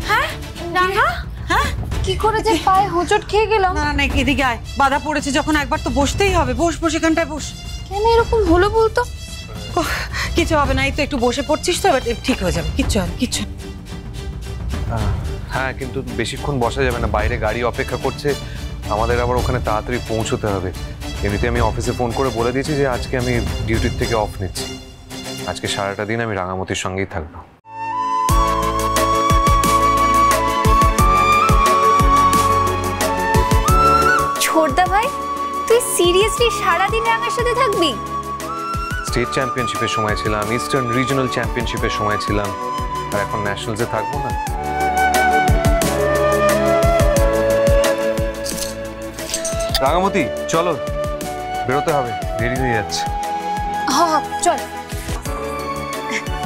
হ্যাঁ রাঙা, হ্যাঁ কি করে যে পায়ে হোঁচট খেয়ে গেলাম। না না এদিকে আয়, বাধা পড়েছে যখন একবার তো বসতেই হবে। বস বস, এখানটায় বস। কেন এরকম হলো বলতো? কিছু হবে না, এই তো একটু বসে পড়ছিস তো, এবার ঠিক হয়ে যাবে। কিচ্ছু হবে, কিচ্ছু। হ্যাঁ কিন্তু বেশিক্ষণ বসা যাবে না, বাইরে গাড়ি অপেক্ষা করছে, আমাদের আবার ওখানে তাড়াতাড়ি পৌঁছতে হবে। এমনিতে আমি অফিসে ফোন করে বলে দিয়েছি যে আজকে আমি ডিউটির থেকে অফ নিচ্ছি। আজকে সারাটা দিন আমি রাঙামতির সঙ্গেই থাকবো। ছোটদা ভাই, তুই সিরিয়াসলি সারাদিন রাঙার সাথে থাকবি? স্টেট চ্যাম্পিয়নশিপের সময় ছিলাম, ইস্টার্ন রিজনাল চ্যাম্পিয়নশিপের সময় ছিলাম, আর এখন ন্যাশনালসে থাকবো না? রাঙামতি চলো, বেরোতে হবে, দেরি হয়ে যাচ্ছে। হ্যাঁ চল।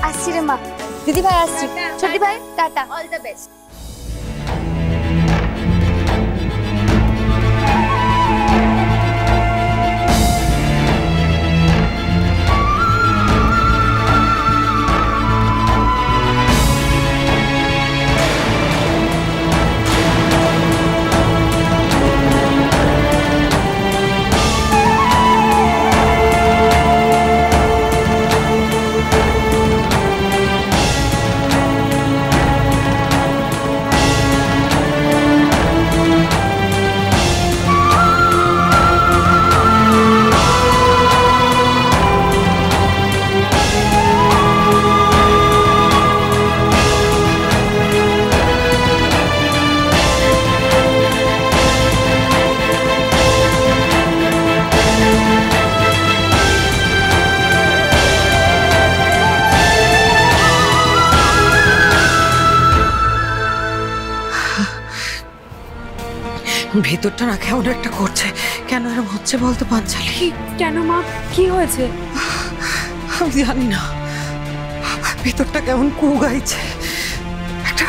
আসছি রে মা। দিদি ভাই আসছি। ছোটি ভাই টাটা, অল দ্য বেস্ট। ভেতরটা না কেমন একটা করছে। কেন এরকম হচ্ছে বলতে পাঞ্চালি? কেন মা, কি হয়েছে? আমি জানি না, ভেতরটা কেমন কু গাইছে, একটা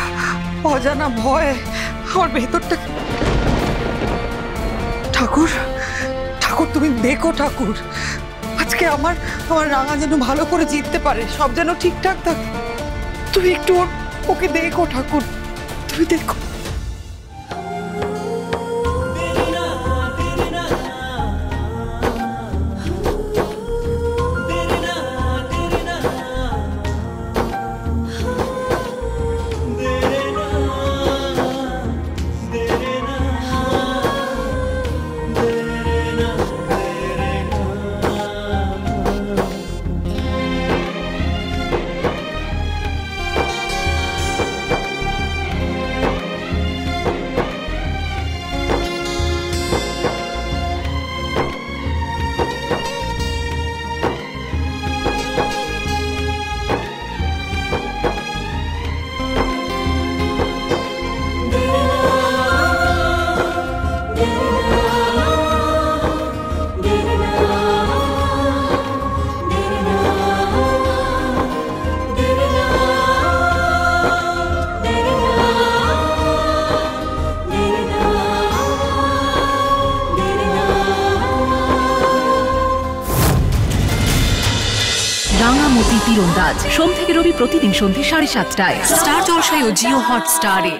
অজানা ভয় আমার ভেতরটা। ঠাকুর, ঠাকুর তুমি দেখো ঠাকুর, আজকে আমার রাঙা যেন ভালো করে জিততে পারে, সব যেন ঠিকঠাক থাকে। তুমি একটু ওকে দেখো ঠাকুর, তুমি দেখো। রাঙামতি তীরন্দাজ সোম থেকে রবি প্রতিদিন সন্ধ্যে 7:30টায় স্টার জলসায় ও জিও হটস্টারে।